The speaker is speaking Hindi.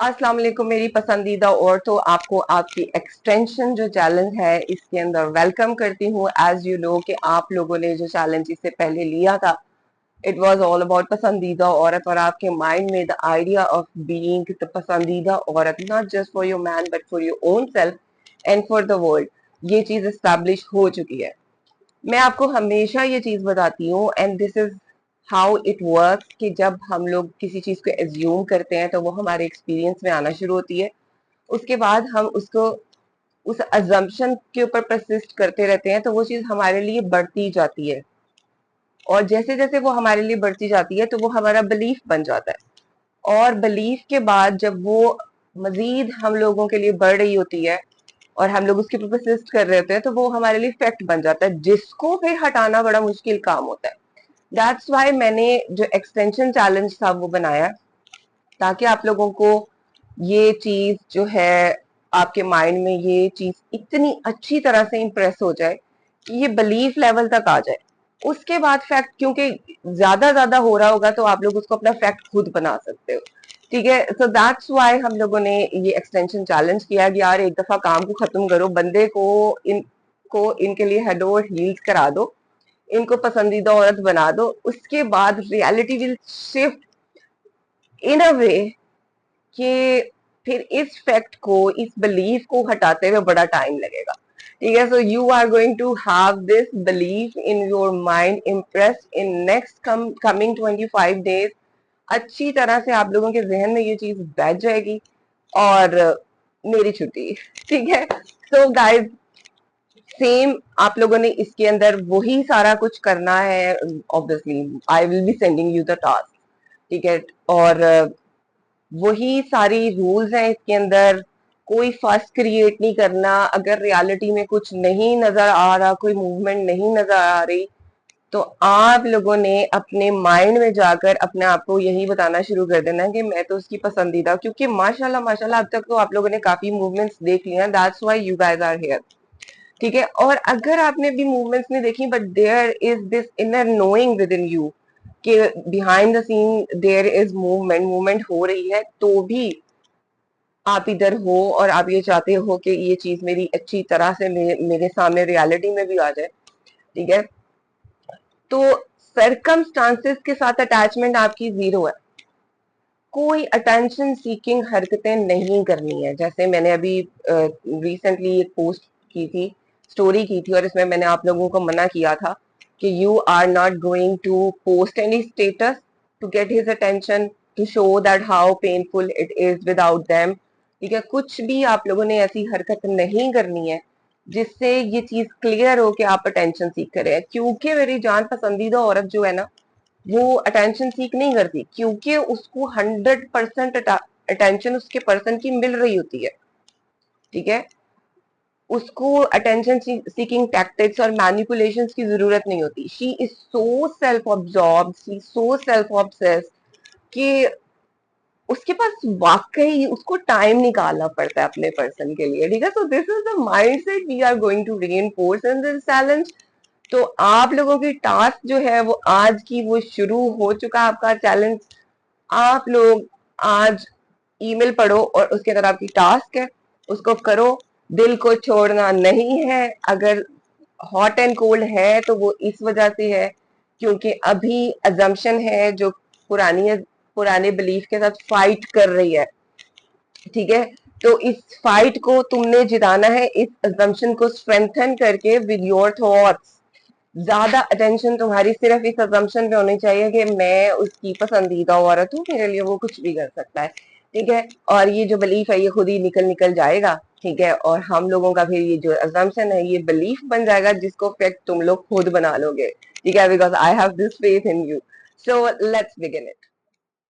अस्सलाम वालेकुम मेरी पसंदीदा औरतों, आपको आपकी एक्सटेंशन जो चैलेंज है इसके अंदर वेलकम करती हूँ। एज यू नो कि आप लोगों ने जो चैलेंज इससे पहले लिया था, इट वाज ऑल अबाउट पसंदीदा औरत और आपके माइंड में the idea of being the पसंदीदा औरत, not just for your man but for your own self and for the world, ये चीज एस्टैब्लिश हो चुकी है। मैं आपको हमेशा ये चीज बताती हूँ and this is how it work कि जब हम लोग किसी चीज को एज्यूम करते हैं तो वो हमारे एक्सपीरियंस में आना शुरू होती है। उसके बाद हम उसको उस अजम्पशन के ऊपर परसिस्ट करते रहते हैं तो वो चीज हमारे लिए बढ़ती जाती है, और जैसे जैसे वो हमारे लिए बढ़ती जाती है तो वो हमारा बिलीफ बन जाता है। और बिलीफ के बाद जब वो मजीद हम लोगों के लिए बढ़ रही होती है और हम लोग उसके ऊपर परसिस्ट कर रहे होते हैं तो वो हमारे लिए फैक्ट बन जाता है, जिसको फिर हटाना बड़ा मुश्किल काम होता है। दैट्स वाई मैंने जो एक्सटेंशन चैलेंज था वो बनाया, ताकि आप लोगों को ये चीज जो है आपके माइंड में ये चीज इतनी अच्छी तरह से इंप्रेस हो जाए कि ये बिलीफ लेवल तक आ जाए। उसके बाद फैक्ट क्योंकि ज्यादा ज्यादा हो रहा होगा तो आप लोग उसको अपना फैक्ट खुद बना सकते हो। ठीक है, सो दैट्स वाई हम लोगों ने ये एक्सटेंशन चैलेंज किया कि यार एक दफा काम को खत्म करो, बंदे को इनके लिए हेड ओवर हील्स करा दो, इनको पसंदीदा औरत बना दो। उसके बाद रियलिटी विल शिफ्ट इन अ वे कि फिर इस फैक्ट को, इस बिलीफ को हटाते हुए बड़ा टाइम लगेगा। ठीक है, so you are going to have this belief in your mind impress in next coming 25 days. अच्छी तरह से आप लोगों के जहन में ये चीज बैठ जाएगी और मेरी छुट्टी। ठीक है, सो गाइस सेम आप लोगों ने इसके अंदर वही सारा कुछ करना है। Obviously I will be sending you the task. ठीक है, और वही सारी रूल्स हैं इसके अंदर। कोई फर्स्ट क्रिएट नहीं करना। अगर रियलिटी में कुछ नहीं नजर आ रहा, कोई मूवमेंट नहीं नजर आ रही, तो आप लोगों ने अपने माइंड में जाकर अपने आप को यही बताना शुरू कर देना कि मैं तो उसकी पसंदीदा, क्योंकि माशाल्लाह माशाल्लाह अब तक तो आप लोगों ने काफी मूवमेंट्स देख लिया, that's why you guys are here. ठीक है, और अगर आपने भी मूवमेंट्स नहीं देखी but there is this inner knowing within you कि behind the scene there is movement हो रही है, तो भी आप इधर हो और आप ये चाहते हो कि ये चीज मेरी अच्छी तरह से मेरे सामने रियलिटी में भी आ जाए। ठीक है, तो सरकमस्टांसेस के साथ अटैचमेंट आपकी जीरो है। कोई अटेंशन सीकिंग हरकतें नहीं करनी है। जैसे मैंने अभी रिसेंटली एक पोस्ट की थी, स्टोरी की थी, और इसमें मैंने आप लोगों को मना किया था कि you are not going to post any status to get his attention, to show that how painful it is without them. ठीक है, कुछ भी आप लोगों ने ऐसी हरकत नहीं करनी है जिससे ये चीज क्लियर हो कि आप अटेंशन सीख कर रहे हैं। क्योंकि मेरी जान पसंदीदा औरत जो है ना, वो अटेंशन सीख नहीं करती, क्योंकि उसको 100% अटेंशन उसके पर्सन की मिल रही होती है। ठीक है, उसको अटेंशन सीकिंग टैक्टिक्स और मैनिपुलेशन की जरूरत नहीं होती। She is so self absorb, she so self obsess कि उसके पास वाकई उसको टाइम निकालना पड़ता है अपने पर्सन के लिए। ठीक है, so this is the mindset we are going to reinforce in this challenge. तो आप लोगों की टास्क जो है वो आज की वो शुरू हो चुका है आपका चैलेंज। आप लोग आज ईमेल पढ़ो और उसके अंदर आपकी टास्क है, उसको करो। दिल को छोड़ना नहीं है। अगर हॉट एंड कोल्ड है तो वो इस वजह से है क्योंकि अभी अजम्पशन है जो पुरानी पुराने बिलीफ के साथ फाइट कर रही है। ठीक है, तो इस फाइट को तुमने जिताना है, इस अजम्पशन को स्ट्रेंथन करके विद योर थॉट्स। ज्यादा अटेंशन तुम्हारी सिर्फ इस अजम्पशन पे होनी चाहिए कि मैं उसकी पसंदीदा औरत हूँ, मेरे लिए वो कुछ भी कर सकता है। ठीक है, और ये जो बिलीफ है ये खुद ही निकल निकल जाएगा। ठीक है, और हम लोगों का फिर ये जो अजम्पशन है ये बिलीफ बन जाएगा, जिसको फैक्ट तुम लोग खुद बना लोगे। ठीक है, because I have this faith in you. So let's begin it.